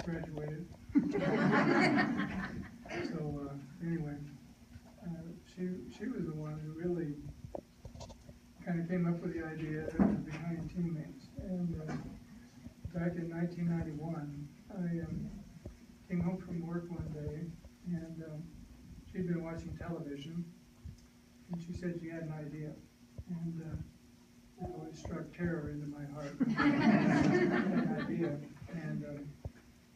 graduated. So anyway, she was the one who really kind of came up with the idea behind teammates. And back in 1991, I came home from work one day, and she'd been watching television, and she said she had an idea, and it always struck terror into my heart. An idea, and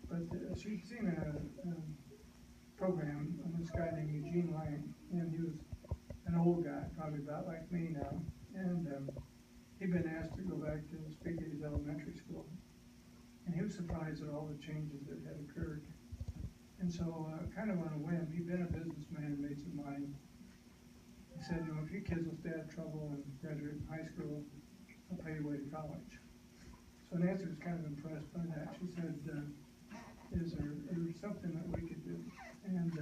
but she'd seen a program on this guy named Eugene Lang, and he was an old guy, probably about like me now, and he'd been asked to go back to speak at his elementary school, and he was surprised at all the changes that had occurred. And so, kind of on a whim, he'd been a businessman and made some money. He said, you know, if you kids will stay out of trouble and graduate from high school, I'll pay your way to college. So Nancy was kind of impressed by that. She said, is there something that we could do? And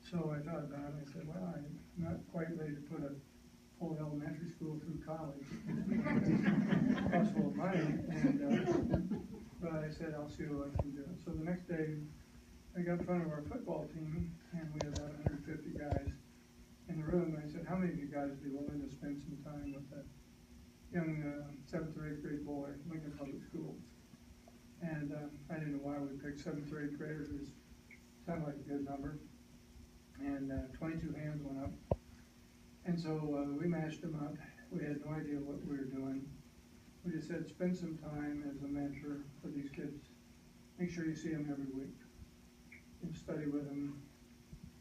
so I thought about it. I said, well, I'm not quite ready to put a full elementary school through college. It costs a lot of money. And, but I said, I'll see what I can do. So the next day, I got in front of our football team, and we had about 150 guys in the room. And I said, how many of you guys would be willing to spend some time with a young 7th or 8th grade boy at Lincoln Public Schools? And I didn't know why we picked 7th or 8th graders. It sounded like a good number. And 22 hands went up. And so we matched them up. We had no idea what we were doing. We just said, spend some time as a mentor for these kids. Make sure you see them every week. And study with them.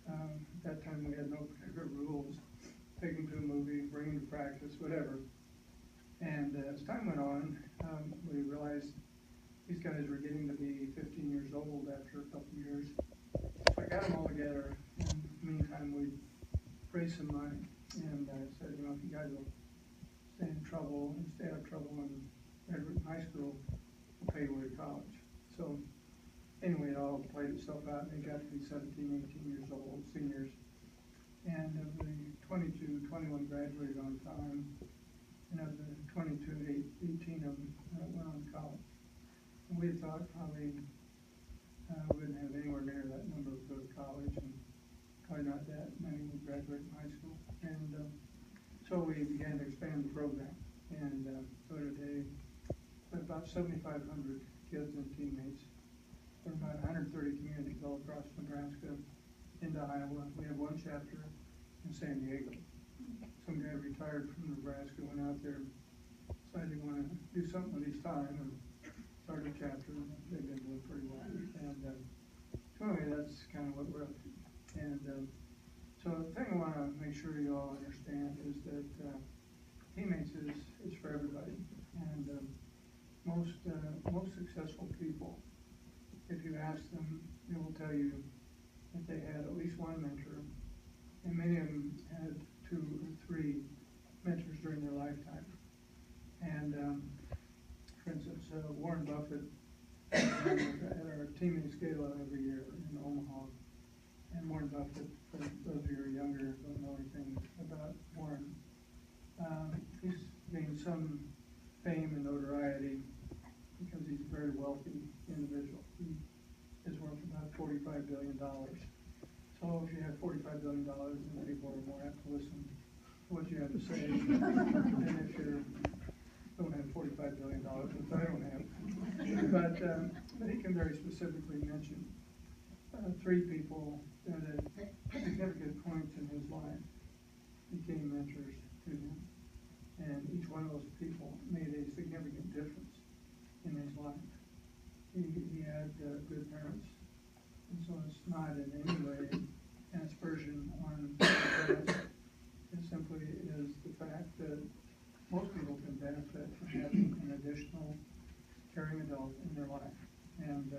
At that time we had no particular rules. Take them to a movie, bring them to practice, whatever. And as time went on, we realized these guys were getting to be 15 years old after a couple of years. So I got them all together. In the meantime, we raised some money. And I said, you know, if you guys will stay in trouble and stay out of trouble and graduate from high school, we'll pay your way to college. So anyway, it all played itself out, and they got to be 17, 18 years old, seniors. And of the 22, 21 graduated on time. And of the 22, 18 of them went on to college. And we thought probably we wouldn't have anywhere near that number go to college, and probably not that many would graduate from high school. And so we began to expand the program. And so today, about 7,500 kids and teammates from about 130 communities all across Nebraska into Iowa. We have one chapter in San Diego. Some guy retired from Nebraska, went out there, decided he wanted to do something with his time, and started a chapter. They've been doing pretty well. And so anyway, that's kind of what we're up to. And so the thing I want to make sure you all understand is that teammates is for everybody. And most successful people, if you ask them, they will tell you that they had at least one mentor, and many of them had 2 or 3 mentors during their lifetime. And for instance, Warren Buffett at our teammates gala every year in Omaha. And Warren Buffett, for those of you who are younger, don't know anything about Warren. He's gained some fame and notoriety because he's a very wealthy individual. He is worth about $45 billion. So if you have $45 billion, then people are more apt to listen to what you have to say than if you don't have $45 billion, which I don't have. But he can very specifically mention 3 people that at significant points in his life became mentors to him. And each one of those people made a significant difference in his life. He had good parents, and so it's not in any way an aspersion on parents. It simply is the fact that most people can benefit from having an additional caring adult in their life. And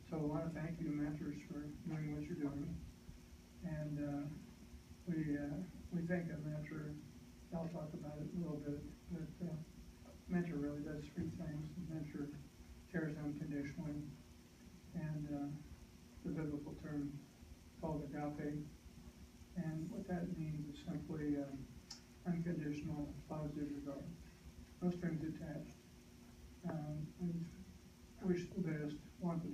so I want to thank you, mentors, for doing what you're doing. And we think a mentor, I'll talk about it a little bit, but mentor really does 3 things. The mentor cares unconditionally, and the biblical term called agape. And what that means is simply unconditional, positive regard. No strings attached. I wish the best, want the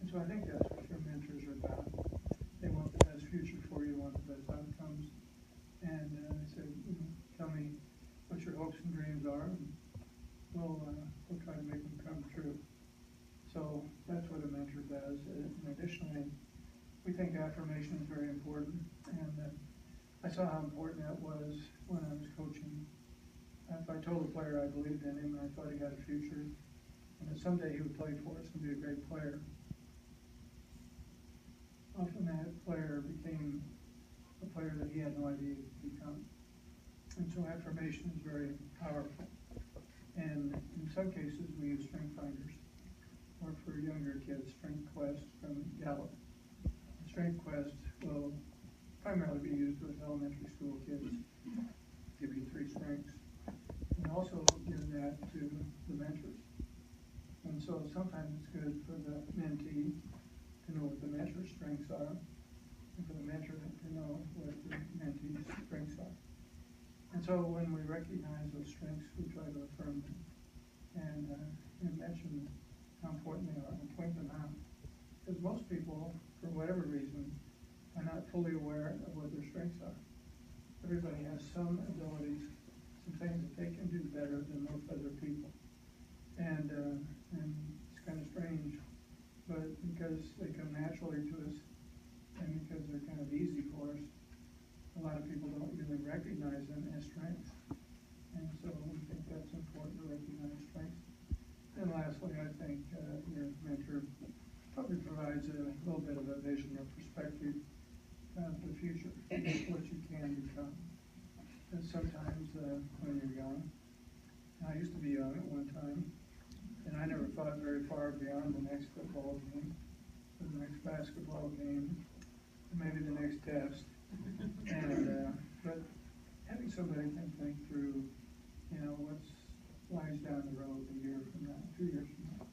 And so I think that's what your mentors are about. They want the best future for you, want the best outcomes. And they say, tell me what your hopes and dreams are, and we'll try to make them come true. So that's what a mentor does. And additionally, we think affirmation is very important. And I saw how important that was when I was coaching. If I told a player I believed in him and I thought he had a future, and that someday he would play for us and be a great player, often that player became a player that he had no idea he could become. And so affirmation is very powerful. And in some cases, we use strength finders, or for younger kids, Strength Quest from Gallup. Strength Quest will primarily be used with elementary school kids, give you 3 strengths, and also give that to the mentors. And so sometimes it's good for the mentee to know what the mentor's strengths are, and for the mentor to know what the mentee's strengths are. And so when we recognize those strengths, we try to affirm them and mention how important they are and point them out. Because most people, for whatever reason, are not fully aware of what their strengths are. Everybody has some abilities, some things that they can do better than most other people. And it's kind of strange, but because they come naturally to us and because they're kind of easy for us, a lot of people don't really recognize them as strengths. And so we think that's important to recognize strengths. And lastly, I think your mentor probably provides a little bit of a vision or perspective of the future, what you can become. And sometimes when you're young, I used to be young at one time, and I never thought very far beyond the next football game, or the next basketball game, or maybe the next test. And but having somebody can think through, what lies down the road a year from now, 2 years from now,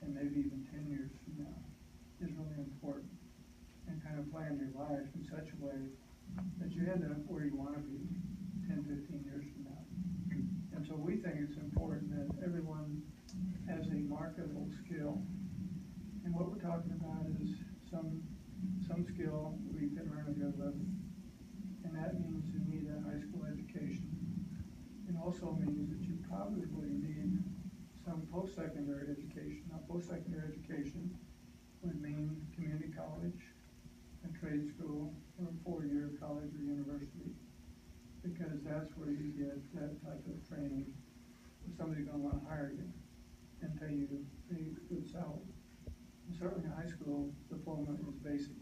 and maybe even 10 years from now is really important. And kind of plan your life in such a way that you end up where you want to be 10, 15 years from now. And so we think it's important that everyone has a marketable skill. And what we're talking about is some skill where you can earn a good living. And that means you need a high school education. It also means that you probably need some post-secondary education. Now, post-secondary education would mean community college, a trade school, or a 4-year college or university, because that's where you get that type of training. Somebody's going to want to hire you and pay you a good salary. And certainly a high school diploma is basic.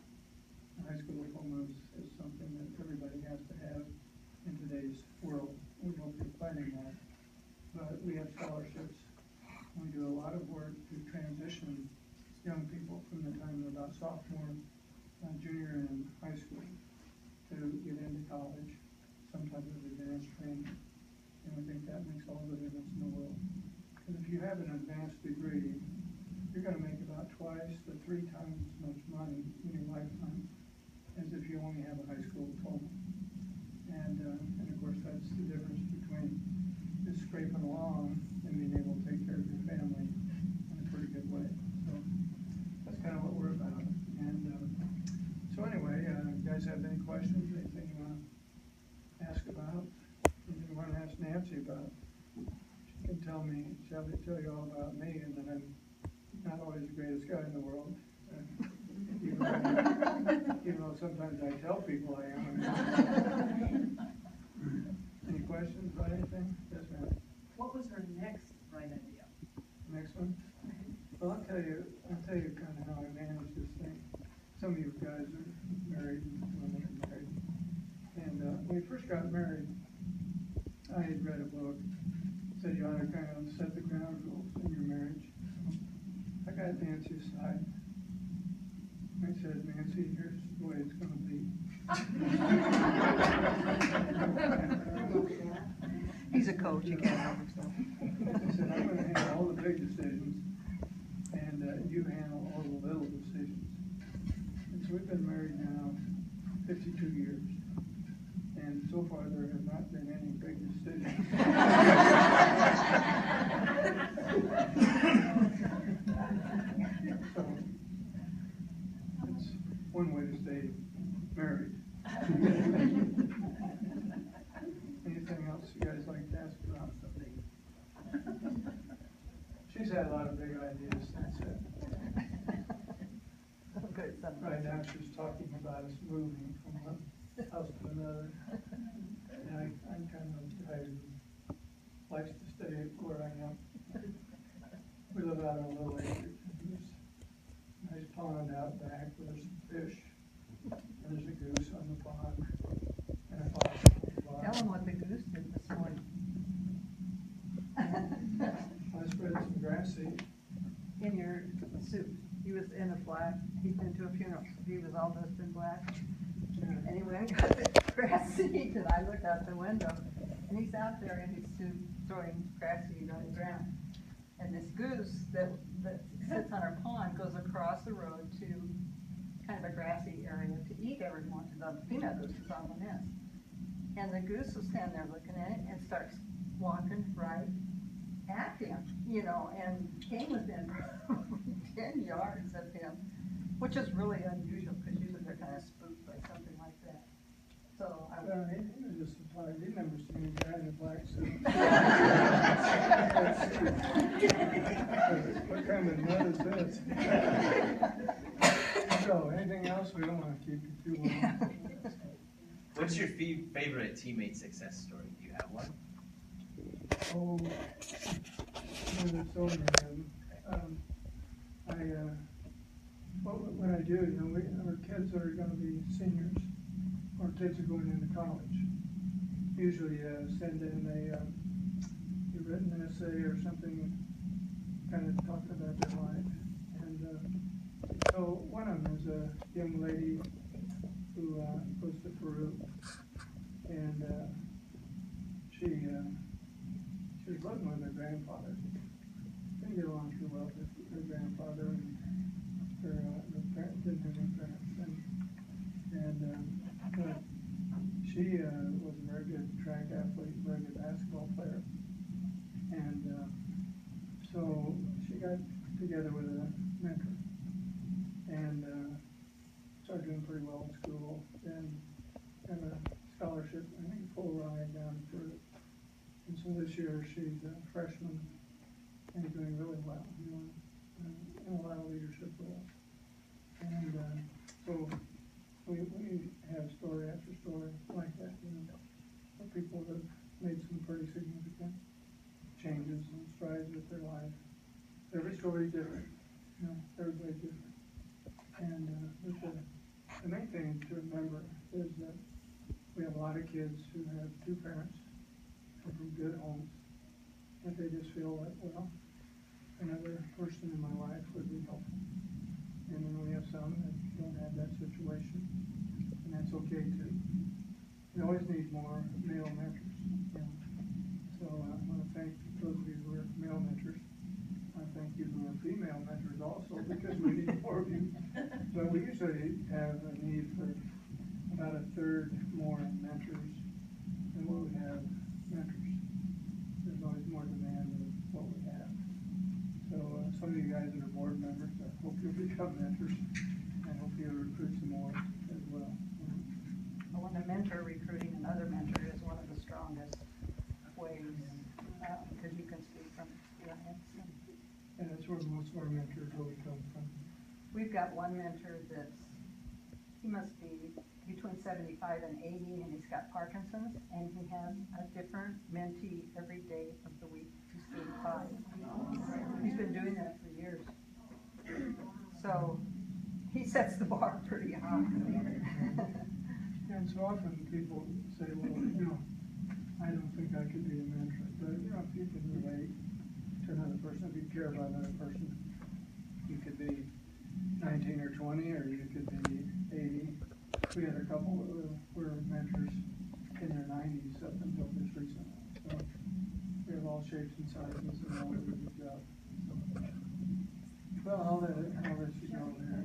A high school diploma is something that everybody has to have in today's world. We hope you're planning that. But we have scholarships. We do a lot of work to transition young people from the time they're about sophomore, junior in high school to get into college, some type of advanced training. And we think that makes all the difference in the world. Because if you have an advanced degree, you're going to make about 2 to 3 times as much money in your lifetime as if you only have a high school diploma. And of course, that's the difference between just scraping along and being able to take care of your family in a pretty good way. So that's kind of what we're about. And so anyway, you guys have any questions, anything you want to ask about? Anything you want to ask Nancy about? She can tell you all about me, and then I'm not always the greatest guy in the world. Even though sometimes I tell people I am. Any questions about anything? Yes, ma'am. What was her next right idea? Next one? Well, I'll tell you kind of how I manage this thing. Some of you guys are married, and women are married. And when we first got married, I had read a book that said you ought to kind of set the ground rules in your marriage. I got Nancy's side. I said, Nancy, here's the way it's going to be. He's a coach, he can't help himself. I said, I'm going to handle all the big decisions, and you handle all the little decisions. And so we've been married now 52 years, and so far there have not been any big decisions. So she's had a lot of big ideas since then. Good, son. Right now, she's talking about us moving from one house to another. And I'm kind of tired of likes to stay where I am. We live out on a little acre. There's a nice pond out back where there's some fish. And there's a goose on the pond. And a fox on the pond. Tell them what the goose did this morning. I spread some grass seed. In your suit. He was in a black, he'd been to a funeral, so he was all dressed in black. And he went and got the grass seed, and I looked out the window, and he's out there in his suit throwing grass seed on the ground. And this goose that sits on our pond goes across the road to kind of a grassy area to eat everyone, because the female goose is on the nest. And the goose will stand there looking at it and starts walking right at him, you know, and came within 10 yards of him, which is really unusual, because usually they're kind of spooked by something like that. So I He was just surprised. He'd never seen a guy in a black suit. What kind of nut is this? So, anything else? We don't want to keep you too long. What's your favorite teammate success story? Do you have one? Oh, there's so many of them. What I do, you know, our kids are going to be seniors, or kids are going into college. Usually send in a written essay or something, kind of talking about their life. And so one of them is a young lady who goes to Peru, and she was living with her grandfather. Didn't get along too well with her grandfather, and her parents didn't have any parents. But she was a very good track athlete, very good basketball player. And so she got together with a mentor and started doing pretty well in school, and got a scholarship, I think, full ride down to Peru. And so this year she's a freshman and doing really well, you know, in a lot of leadership roles. And so we have story after story like that, you know, where people have made some pretty significant changes and strides with their life. Every story is different, you know, everybody's different. And the main thing to remember is that we have a lot of kids who have two parents, come from good homes, that they just feel like, well, another person in my life would be helpful. And then we have some that don't have that situation, and that's okay too. We always need more male mentors. You know? So I want to thank those of you who are male mentors. I thank you who are female mentors also, because we need more of you. But we usually have a need for about a third more mentors than what we have mentors. There's always more demand than what we have. So some of you guys that are board members, I hope you'll become mentors, and hope you'll recruit some more as well. Well, when a mentor recruiting another mentor is one of the strongest ways, because you can speak from experience. And that's where most of our mentors really come from. We've got one mentor he must be between 75 and 80, and he's got Parkinson's, and he has a different mentee every day of the week. He's 85. He's been doing that for years. So he sets the bar pretty high. And so often people say, well, you know, I don't think I could be a mentor. But, you know, if you can relate to another person, if you care about another person, you could be 19 or 20, or you could be 80. We had a couple who were mentors in their 90s up until just recently. So we have all shapes and sizes and all do a good job. Well, I'll let you go there.